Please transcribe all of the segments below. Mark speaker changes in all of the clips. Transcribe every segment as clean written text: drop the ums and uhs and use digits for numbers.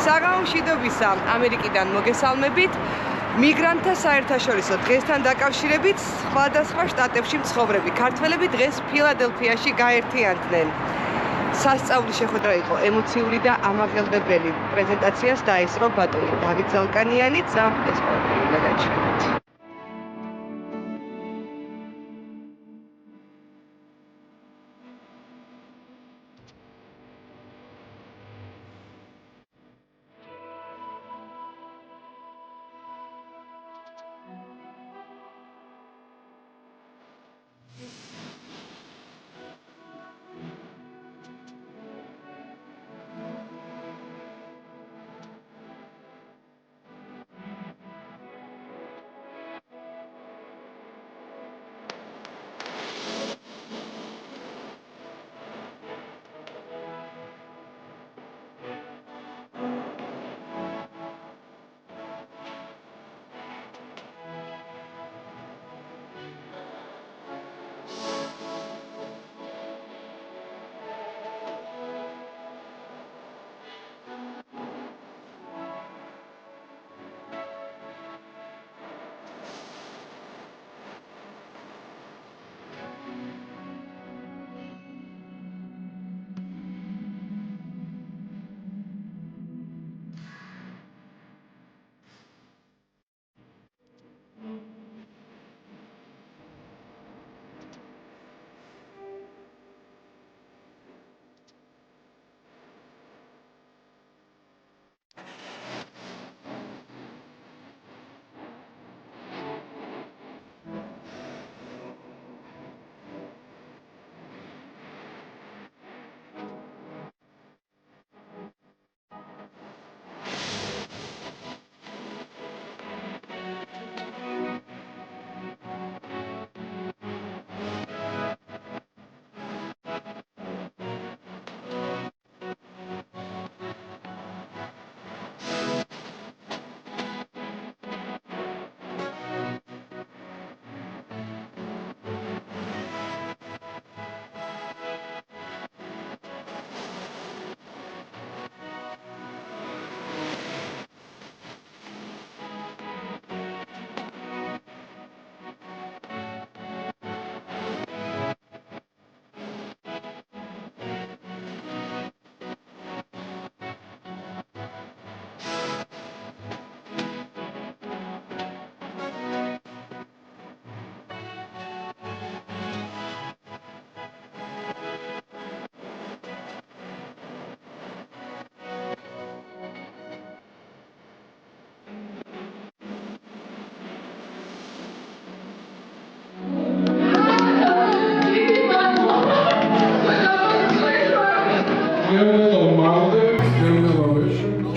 Speaker 1: საღამომშვიდობისა ამერიკიდან მოგესალმებით. მიგრანტთა საერთაშორისო დღესთან დაკავშირებით სხვადასხვა შტატებში მცხოვრები ქართველები დღეს ფილადელფიაში გაერთიანდნენ. სასწაული შეხვედრა იყო ემოციური და ამაღელდებელი. პრეზენტაციას დაესწრო ბატონი დავით ზალკანიანიც. ეს ყველაფერი გადაჭრით.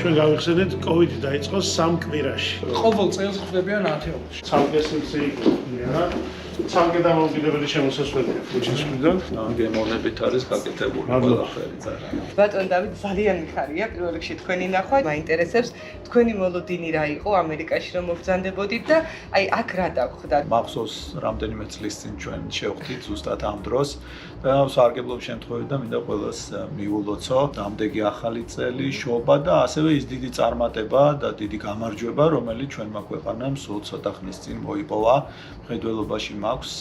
Speaker 2: ჩვენ გავიხსენეთ COVID დაიწყო 3 კვირაში.
Speaker 3: ყოველ წელს ხდებიან ათეულში.
Speaker 2: სამგესიმსი იქნება. სამგე დამოუკიდებელი შემოსასვლელია ფუჩის მხრიდან.
Speaker 4: გემოვნებით არის გაკეთებული ყველაფერი.
Speaker 1: ბატონ დავით ძალიან მიხარია პირველ რიგში თქვენი ნახვა. მაინტერესებს თქვენი მოლოდინი რა იყო ამერიკაში რომ მობრძანდებოდით და აი აქ რა დაგხვდათ.
Speaker 4: მახსოვს რამდენიმე წლის წინ ჩვენ შევხვდით ზუსტად ამ დროს და სარგებლობის შემთხვევით და მინდა ყველას მიულოცო დამდეგი ახალი წელი, შობა და ასევე ის დიდი წარმატება და დიდი გამარჯვება, რომელიც ჩვენმა ქვეყანამ სულ ცოტა ხნის წინ მოიპოვა. მხედველობაში მაქვს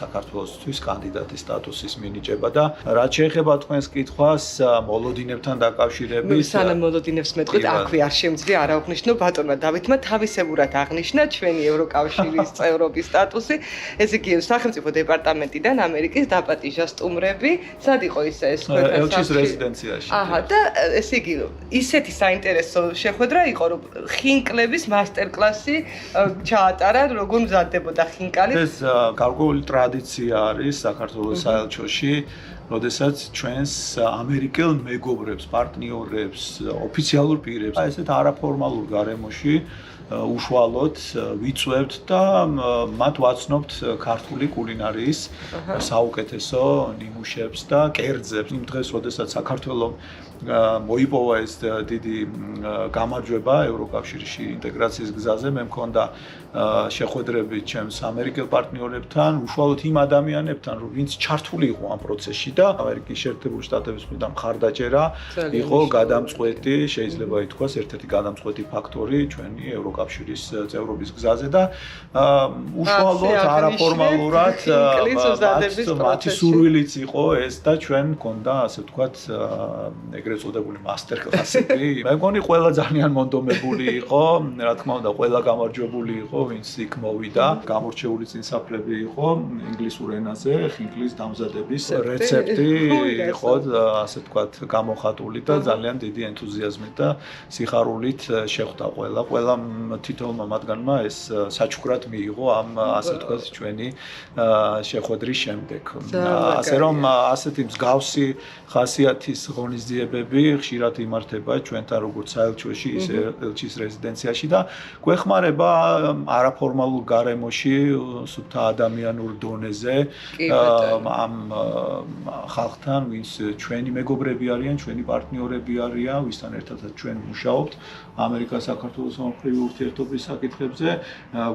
Speaker 4: საქართველოსთვის კანდიდატის სტატუსის მინიჭება და რაც შეეხება თქვენს კითხვას მოლოდინებთან დაკავშირებით
Speaker 1: სანამ მოლოდინებს მეტყვით აქვე არ შემძლია არაუღნიშნო ბატონმა დავითმა თავისებურად აღნიშნა ჩვენი ევროკავშირის წევრობის სტატუსი. ეს იგი სახელმწიფო დეპარტამენტიდან ამერიკის დაპატიჟა სტუმრები. სად იყო ეს ქვეყანა?
Speaker 4: ელჩის რეზიდენციაში.
Speaker 1: აჰა და ეს იგი ისეთი საინტერესო შეხვედრა იყო რომ ხინკლების მასტერკლასი ჩაატარა როგორ მზადდებოდა ხინკალი.
Speaker 4: ეს გარკვეული ტრადიცია არის საქართველოს საელჩოში, როდესაც ჩვენს ამერიკელ მეგობრებს, პარტნიორებს, ოფიციალურ პირებს ესეთ არაფორმალურ გარემოში უშუალოდ ვიწვევთ და მათ ვაცნობთ ქართული კულინარიის საუკეთესო ნიმუშებს და კერძებს. იმ დღეს, როდესაც საქართველოს მოიპოვა ეს დიდი გამარჯვება ევროკავშირში ინტეგრაციის გზაზე, მე მქონდა შეხვედრები ჩემს ამერიკელ პარტნიორებთან, უშუალოდ იმ ადამიანებთან, ვინც ჩართული იყო ამ პროცესში და ამერიკის შეერთებული შტატების მხრიდან მხარდაჭერა იყო გადამწყვეტი, შეიძლება ითქვას, ერთ-ერთი გადამწყვეტი ფაქტორი ჩვენი ევროკავშირის წევრობის გზაზე და უშუალოდ არაფორმალურად მათი სურვილიც იყო ეს და ჩვენ გქონდა, ასე ვთქვათ, ეგრეთ წოდებული master class-ები. მე მგონი ყველა ძალიან მონდომებული იყო, რა თქმა უნდა, ყველა გამარჯვებული იყო, ვინც იქ მოვიდა. გამორჩეული წინსვლები იყო ინგლისურ ენაზე, ხინკლის დამზადების რეცეპტი იყო, ასე ვთქვათ, გამოხატული და ძალიან დიდი ენთუზიაზმით და სიხარულით შეხვდა ყველა. ყველა თითოეულმა მათგანმა ეს საჩუქრად მიიღო ამ, ასე ვთქვათ, ჩვენი შეხვედრის შემდეგ. ასე რომ ასეთი მსგავსი ხასიათის ღონისძიებები ხშირად იმართება ჩვენთან როგორც საელჩოში, ისე ელჩის რეზიდენციაში და გვეხმარება არაფორმალურ გარემოში, სუფთა ადამიანურ დონეზე ამ ხალხთან, ვინც ჩვენი მეგობრები არიან, ჩვენი პარტნიორები არიან, ვისთან ერთადაც ჩვენ მუშაობთ ამერიკა-საქართველოს ომხრივი ურთიერთობის საკითხებზე,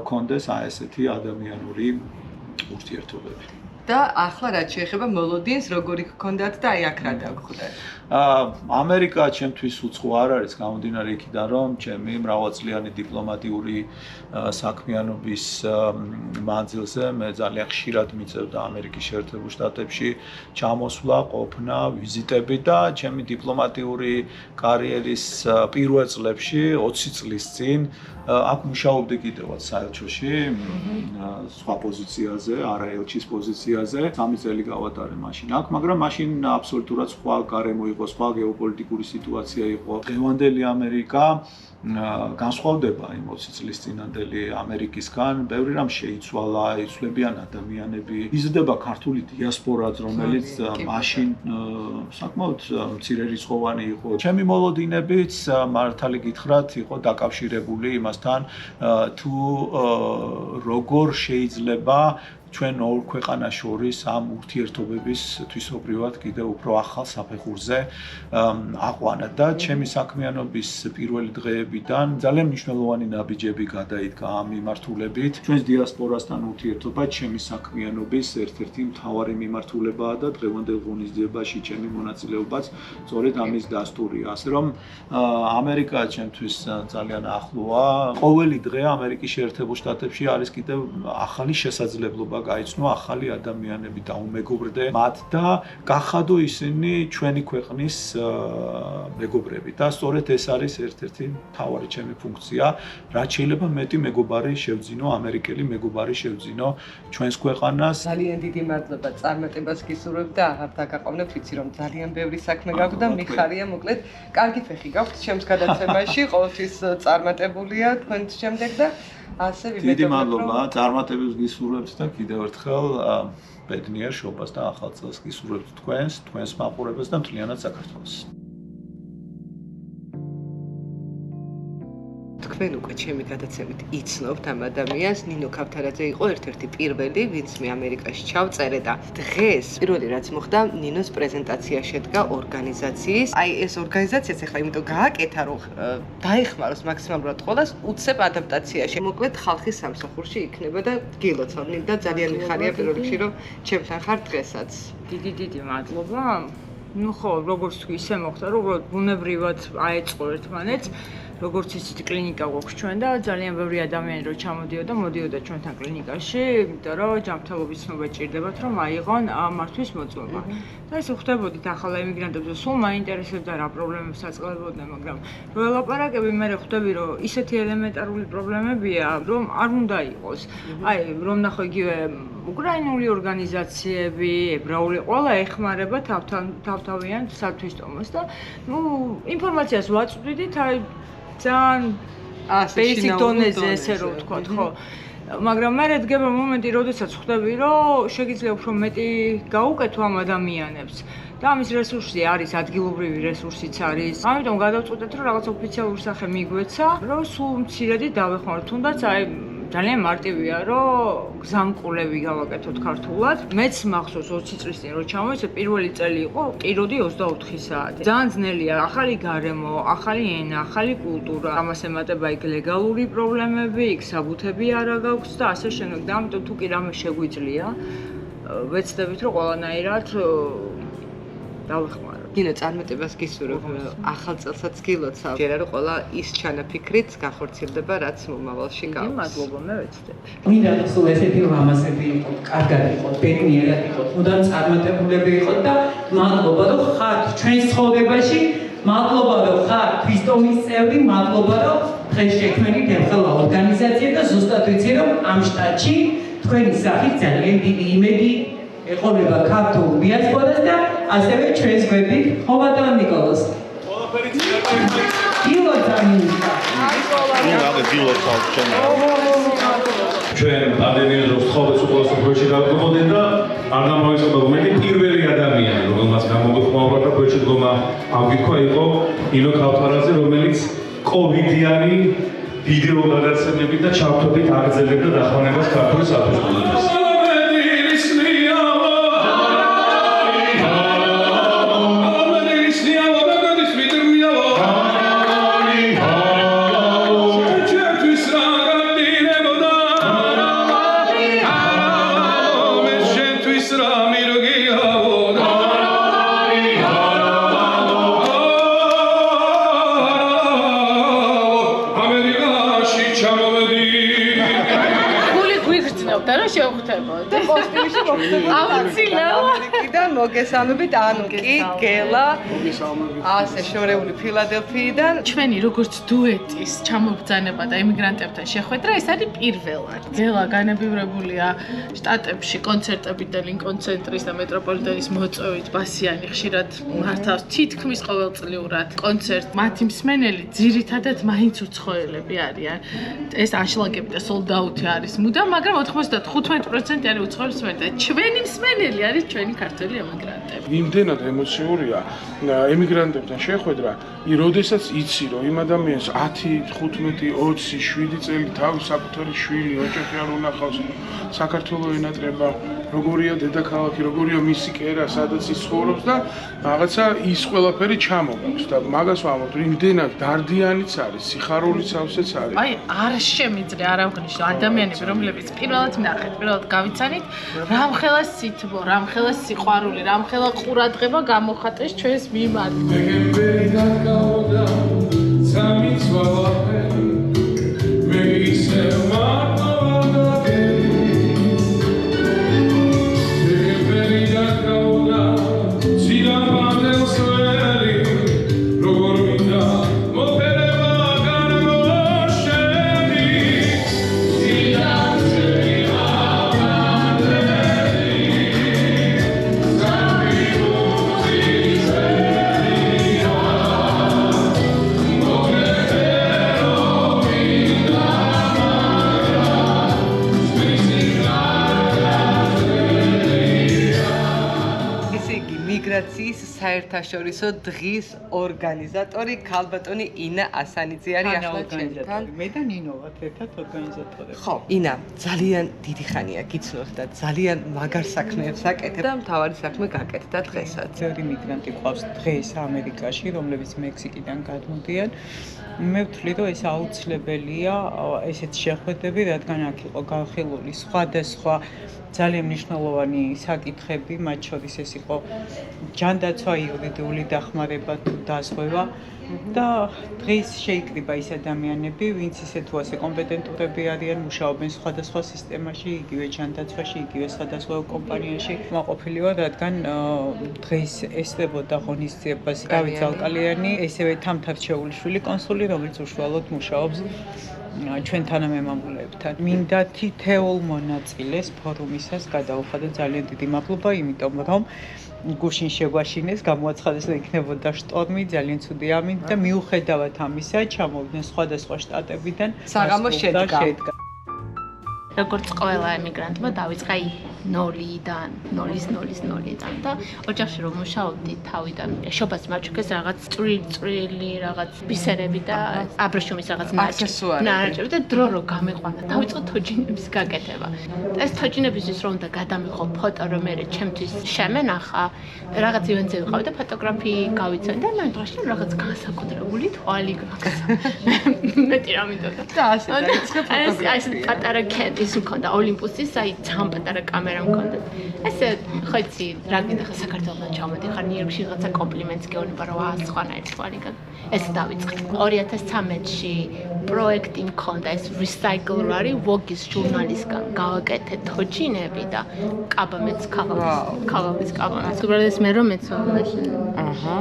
Speaker 4: გქონდეს აი ესეთი ადამიანური ურთიერთობები.
Speaker 1: და ახლა რაც შეეხება მოლოდინს, როგორი გქონდათ და აი აქ რა დაგხვდეთ?
Speaker 4: ამერიკა ჩემთვის უცხო არ არის, გამომდინარე იქიდან, რომ ჩემი მრავალწლიანი დიპლომატიური საქმიანობის მანძილზე მე ძალიან ხშირად მიწევდა ამერიკის შეერთებულ შტატებში ჩამოსვლა, ყოფნა, ვიზიტები და ჩემი დიპლომატიური კარიერის პირველ წლებში 20 წლის წინ აქ მუშაობდი კიდევაც საელჩოში, სხვა პოზიციაზე, არა ელჩის პოზიციაზე. 3 წელი გავატარე მაშინ აქ, მაგრამ მაშინ აბსოლუტურად სხვა გარემო იყო, სხვა გეოპოლიტიკური სიტუაცია იყო. დღევანდელი ამერიკა განსხვავდება იმ 20 წლის წინანდელი ამერიკისგან, ბევრი რამ შეიცვალა, იცვლებიან ადამიანები, იზრდება ქართული დიასპორაც, რომელიც მაშინ საკმაოდ მცირე რიცხოვანი იყო. ჩემი მოლოდინებიც მართალი გითხრათ, იყო დაკავშირებული იმასთან, თუ როგორ შეიძლება ჩვენ ორ ქვეყანას შორის ამ ურთიერთობების თვისობრივად კიდევ უფრო ახალ საფეხურზე აყვანა და ჩემი საქმიანობის პირველი დღეებიდან ძალიან მნიშვნელოვანი ნაბიჯები გადაიდგა ამ მიმართულებით. ჩვენს დიასპორასთან ურთიერთობა ჩემი საქმიანობის ერთ-ერთი მთავარი მიმართულებაა და დღევანდელ ღონისძიებაში ჩემი მონაწილეობაც სწორედ ამის დასტურია. ასე რომ ამერიკა ჩემთვის ძალიან ახლოა. ყოველი დღე ამერიკის შეერთებულ შტატებში არის კიდევ ახალი შესაძლებლობა გაიცნო ახალი ადამიანები და უმეგობრდე მათ და გახადო ისინი ჩვენი ქვეყნის მეგობრები და სწორედ ეს არის ერთ-ერთი მთავარი ჩემი ფუნქცია, რაც შეიძლება მეტი მეგობარი შევძინო, ამერიკელი მეგობარი შევძინო ჩვენს ქვეყანას.
Speaker 1: ძალიან დიდი მადლობა წარმატებას გისურვებ და აღარ დაგაყოვნებ, ვიცი რომ ძალიან ბევრი საქმე გაქვთ და მიხარია, მოკლედ, კარგი ფეხი გაქვთ ჩემს გადაცემაში, ყოველთვის წარმატებულია თქვენთ შემდეგ და ასე ვიმედოვნებ,
Speaker 4: დიდი მადლობა, წარმატებებს გისურვებთ და კიდევ ერთხელ ბედნიერ შობას და ახალ წელს გისურვებთ თქვენს მაყურებელს და მთლიანად საქართველოს.
Speaker 1: თქვენ უკვე ჩემი გადაცემით იცნობთ ამ ადამიანს, ნინო ქავთარაძე იყო ერთ-ერთი პირველი, ვინც მე ამერიკაში ჩავწერე და დღეს პირველი რაც მოხდა, ნინოს პრეზენტაცია შედგა ორგანიზაციის. აი ეს ორგანიზაციაც ახლა იმიტომ გააკეთა, რომ დაეხმაროს მაქსიმალურად ყველას უცებ ადაპტაციაში. მოკლედ ხალხის სამსახურში იქნება და გილოცავ და ძალიან მიხარია პირველ რიგში, რომ ჩემთან ხარ დღესაც.
Speaker 5: დიდი მადლობა. ნუ ხო, როგორც თუ ისე მოხდა, რომ ბუნებრივად აეწყო ერთმანეთს. როგორც იცით, კლინიკა გვაქვს ჩვენ და ძალიან ბევრი ადამიანი რო ჩამოდიოდა, მოდიოდა ჩვენთან კლინიკაში, იმიტომ რომ ჯანმრთელობის ცნობა ჭირდებათ, რომ აიღონ მართვის მოწმობა. და ესე ხვდებოდით ახალ ემიგრანტებს, სულ მაინტერესებდა რა პრობლემებს აწყდებოდნენ, მაგრამ რო ელაპარაკები, მე ხვდები, რომ ისეთი ელემენტარული პრობლემებია, რომ არ უნდა იყოს. აი, რომ ნახო იგივე უკრაინული ორგანიზაციები, ებრაული, ყველა ეხმარება თავთავიანთ სათვისტომოს და ნუ ინფორმაციას ვაწვდით, აი ძალიან basic დონეზე, ესე რომ ვთქვათ, ხო. მაგრამ მე დგება მომენტი, როდესაც ხვდები, რომ შეგიძლია უფრო მეტი გაუკეთო ამ ადამიანებს. და ამის რესურსი არის, ადგილობრივი რესურსიც არის. ამიტომ გადავწყვეტეთ, რომ რაღაც ოფიციალური სახე მიგვეცა, რომ სულ მცირედი დავეხმაროთ, თუნდაც აი ძალიან მარტივია, რომ გზამკვლევი გავაკეთოთ ქართულად. მეც მახსოვს 20 წლის წინ რო ჩამოვეცე, პირველი წელი იყო, ტიროდი 24 საათი. ძალიან ძნელია, ახალი გარემო, ახალი ენა, ახალი კულტურა. ამას ემატება იქ ლეგალური პრობლემები, იქ საბუთები არა გაქვს და ასე შემდეგ. და ამიტომ თუ კი რამე შეგვიძლია, ვეცდებით, რომ ყველანაირად დავეხმარო.
Speaker 1: კინო წარმატებას გისურვებ, ახალ წელსაც გილოცავ. ჯერა რომ ყველა ის ჩანაფიქრით განხორციელდება, რაც მომავალში
Speaker 5: დიდი
Speaker 1: გავს.
Speaker 5: მადლობა, მე ვეცდები.
Speaker 6: მინდა რომ სულ ესეთი ლამაზები იყოთ, კარგად იყოთ, ბედნიერად იყოთ, მუდამ წარმატებულები იყოთ და მადლობა რომ ხართ ჩვენს ცხოვრებაში, მადლობა რომ ხართ ქრისტომის წევრი, მადლობა რომ დღეს შექმნით ეხლა ორგანიზაცია და ზუსტად ვიცი რომ ამ შტატში თქვენი სახით ძალიან დიდი იმედი ეყოლება ქართულ დიასპორას და ასევე ჩვენს გვერდით ხობატა ნიკოლოს. ყველაფერი ძირითადად
Speaker 7: ჩვენ პანდემიის დროს ცხოვრობთ უყუროს პროექტში დავდგომოდეთ და არ გამოიწვია უმეტი პირველი ადამიანი რომელმაც გამოგვიხმაურა და პროექტში დგომა ამგიქვა იყო ინო ქავთარაძე რომელიც კოვიდიანი ვიდეო გადაცემებით და ჩავთვლით აგრძელებდა დახმარებას ქართული საფუძვლისთვის.
Speaker 1: ამერიკიდან მოგესალმებით ანუკი, გელა, ასე შორეული ფილადელფიიდან.
Speaker 8: ჩვენი როგორც დუეტის ჩამობრძანება და ემიგრანტებთან შეხვედრა ეს არის პირველად. გელა განებივრებულია შტატებში კონცერტებით და ლინკონ ცენტრის და მეტროპოლიტენის მოწვევით ბასიანი ხშირად მართავს თითქმის ყოველწლიურად კონცერტ. მათი მსმენელი ძირითადად მაინც უცხოელები არიან. ეს ანშლაგები და სოლდაუთი არის მუდამ, მაგრამ 95% არის უცხოელი მსმენელი და ჩვენი მსმენელი არის ჩვენი ქართველი ემიგრანტები.
Speaker 9: იმდენად ემოციურია ემიგრანტებთან შეხვედრა, როდესაც იცი რომ იმ ადამიანს 10, 15, 20, 7 წელი თავის საკუთარი შვილი, ოჯახი არ უნახავს, საქართველოს ენატრება, როგორია დედაქალაქი, როგორია მისი კერა, სადაც ის ცხოვრობს და რაღაცა ის ყველაფერი ჩამოგავს და მაგას ვამბობ, იმდენად დარდიანიც არის, სიხარულიც ავსეც არის.
Speaker 8: აი, არ შემიძლია არ აღნიშნო ადამიანები, რომლებიც პირველად ნახეთ, პირველად გავიცანით, რამხელა სითბო, რამხელა სიყვარული, რამხელა ყურადღება გამოხატეს ჩვენს მიმართ.
Speaker 1: მიგრაციის საერთაშორისო დღის ორგანიზატორი ქალბატონი ინა ასანიძე არის ახლა ჩვენთან.
Speaker 6: მე და ნინო ვართ ერთად ორგანიზატორები.
Speaker 1: ხო, ინა, ძალიან დიდი ხანია გიცნობს და ძალიან მაგარ საქმეებს აკეთებ და მთავარი საქმე გაკეთდა დღესაც.
Speaker 6: ბევრი მიგრანტი ყავს დღეს ამერიკაში, რომლებიც მექსიკიდან გადმოდიან. მე ვთვლი, რომ ეს აუცილებელია ესეთი შეხვედრები, რადგან აქ იყო განხილული სხვადასხვა ძალიან მნიშვნელოვანი საკითხები, მათ შორის ეს იყო ჯანდაცვა, იურიდიული დახმარება თუ დაზღვევა და დღეს შეიკრიბა ის ადამიანები, ვინც ისე თუ ასე კომპეტენტურები არიან, მუშაობენ სხვადასხვა სისტემაში, იგივე ჯანდაცვაში, იგივე სხვადასხვა კომპანიაში. მაყოფილი ვარ, რადგან დღეს ესწრებოდა ღონისძიებას დავით ზალკალიანი, ესევე თამთარ შეულიშვილი კონსული, რომელიც უშუალოდ მუშაობს ჩვენ თანამემამულეებთან. მინდა თითოეულ მონაწილეს ფორუმისას გადაუხადო ძალიან დიდი მადლობა, იმიტომ რომ გუშინ შეგვაშინეს, გამოაცხადეს რომ იქნებოდა შტორმი, ძალიან ცუდი ამინდ და მიუხედავად ამისა, ჩამოვიდნენ სხვადასხვა შტატებიდან.
Speaker 1: საღამო შედგა.
Speaker 8: როგორც ყველა ემიგრანტმა დავიწყა ნოლიდან და ოჯახში რომ მუშაობდი თავიდან შობას მაჩუქეს რაღაც წვრილი რაღაც ბისერები და აბრეშუმის რაღაც ნაჭრები და დრო რო გამიყვანა დავიწყო თოჯინების გაკეთება. ეს თოჯინებისთვის რომ უნდა გადამიღო ფოტო რომ მე ჩემთვის შემენახა რაღაც ივენტზე ვიყავი და ფოტოგრაფი გავიცანი და მე დღეში რაღაც განსაკუთრებული თვალი გაქცა. მეტი რა მინდოდა.
Speaker 1: და ასე დაიწყე ფოტოგრაფია.
Speaker 8: ეს პატარა კენტის მქონდა ოლიმპუსის აი ძალიან პატარა კამერა კამერა მქონდეთ. ესე ხო იცი, რა გინდა ხა საქართველოსთან ჩამოდიხარ, ნიუ-იორკში რაღაცა კომპლიმენტს გეუბნება, რომ აა სხვანაირ თვალიდან. ეს დავიწყე. 2013-ში პროექტი მქონდა, ეს recycle რარი, Vogue-ის ჟურნალისგან გავაკეთე თოჯინები და კაბამეც ქაღალდის კაბამეც. უბრალოდ ეს მე რომ მეცნობაში.
Speaker 1: აჰა.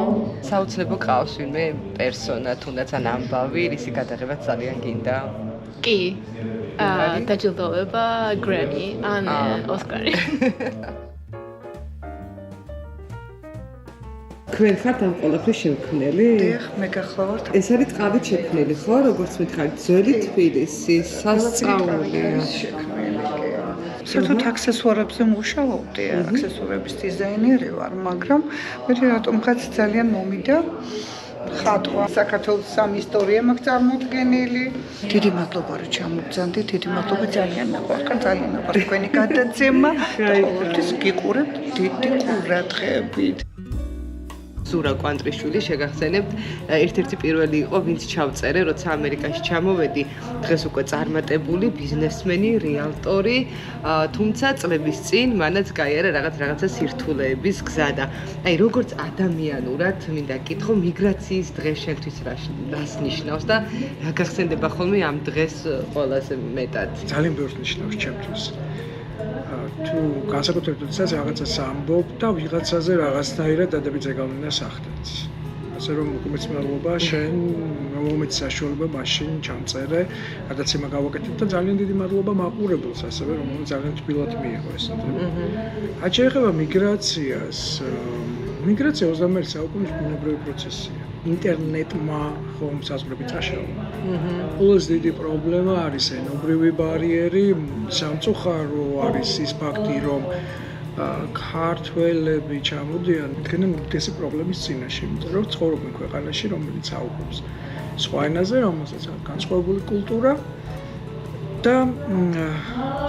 Speaker 1: საუცლებო ყავს ვინმე პერსონა, თუნდაც ან ამბავი, რისი გადაღებაც ძალიან გინდა.
Speaker 8: კი. დაჯილდოვება Grammy ან Oscar-ი.
Speaker 1: თქვენ ხართ ამ ყველაფრის შემქმნელი?
Speaker 10: დიახ, მე გახლავართ.
Speaker 1: ეს არის წყავით შექმნილი, ხო? როგორც მითხარით, ძველი თბილისი, სასწაულია.
Speaker 10: საერთოდ აქსესუარებზე მუშაობდი, აქსესუარების დიზაინერი ვარ, მაგრამ მე რატომღაც ძალიან მომიდა ხატვა. საქართველოს სამი ისტორია მაქვს წარმოდგენილი. დიდი მადლობა რომ ჩამოგზავნდით, დიდი მადლობა ძალიან მეყვარხარ, ძალიან მეყვარს თქვენი გადაცემა და ყოველთვის გიყურებთ დიდი ყურადღებით.
Speaker 1: ზურა კვანტრიშვილი შეგახსენებთ, ერთ-ერთი პირველი იყო, ვინც ჩავწერე, როცა ამერიკაში ჩამოვედი, დღეს უკვე წარმატებული ბიზნესმენი, რეალტორი, თუმცა წლების წინ მანაც გაიარა რაღაცა სირთულეების გზა და აი როგორც ადამიანურად მინდა გითხო, მიგრაციის დღე შენთვის რას ნიშნავს და რა გახსენდება ხოლმე ამ დღეს ყველაზე მეტად?
Speaker 3: ძალიან ბევრს ნიშნავს ჩემთვის. თუ განსაკუთრებით თუნდაც რაღაცას ამბობ და ვიღაცაზე რაღაცნაირად დადებითზე გავლენა სახდეთ. ასე რომ უკმეც მადლობა შენ მომეც საშუალება მაშინ ჩამწერე, გადაცემა გავაკეთებ და ძალიან დიდი მადლობა მაყურებელს ასევე რომ ძალიან თბილად მიიღო ეს. რაც შეეხება მიგრაციას, მიგრაცია 21 საუკუნის ბუნებრივი პროცესია. ინტერნეტმა ხომ საზღვრები წაშალა. ყველაზე დიდი პრობლემა არის ენობრივი ბარიერი, სამწუხარო არის ის ფაქტი, რომ ქართველები ჩამოდიან თქვენ ეს პრობლემის წინაშე, იმიტომ რომ ცხოვრობენ ქვეყანაში, რომელიც აუგებს სხვა ენაზე, რომელსაც აქვს განსხვავებული კულტურა და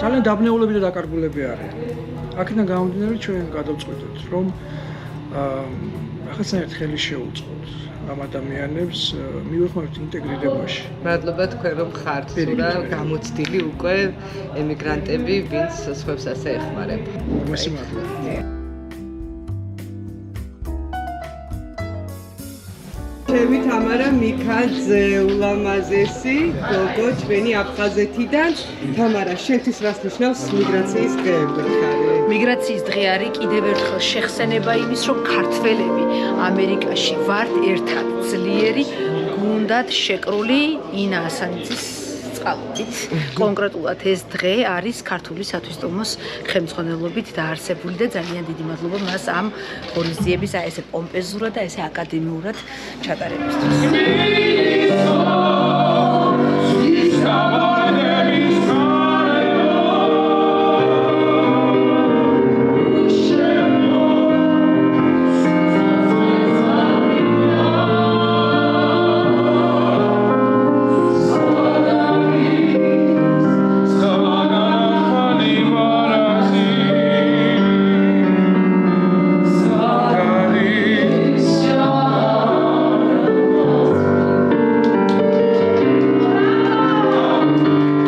Speaker 3: ძალიან დაბნეულები და დაკარგულები არიან. აქედან გამომდინარე ჩვენ გადავწყვიტეთ, რომ რაღაცნაირად ხელი შეუწყოთ ამ ადამიანებს მივეხმაროთ ინტეგრირებაში.
Speaker 1: მადლობა თქვენ რომ ხართ ზურა გამოცდილი უკვე ემიგრანტები, ვინც სხვებს ასე ეხმარებ.
Speaker 3: მესმე მადლობა.
Speaker 1: ჩემი თამარა მიქაძე ულამაზესი, გოგო ჩვენი აფხაზეთიდან. თამარა, შენთვის რას ნიშნავს მიგრაციის დღე?
Speaker 11: მიგრაციის დღე არის კიდევ ერთხელ შეხსენება იმის, რომ ქართველები ამერიკაში ვართ ერთად ძლიერი, გუნდად შეკრული ინა ასანიძის წყალობით. კონკრეტულად ეს დღე არის ქართული სათვისტომოს ხელმძღვანელობით დაარსებული და ძალიან დიდი მადლობა მას ამ ღონისძიების აი ესე პომპეზურად და ესე აკადემიურად ჩატარებისთვის.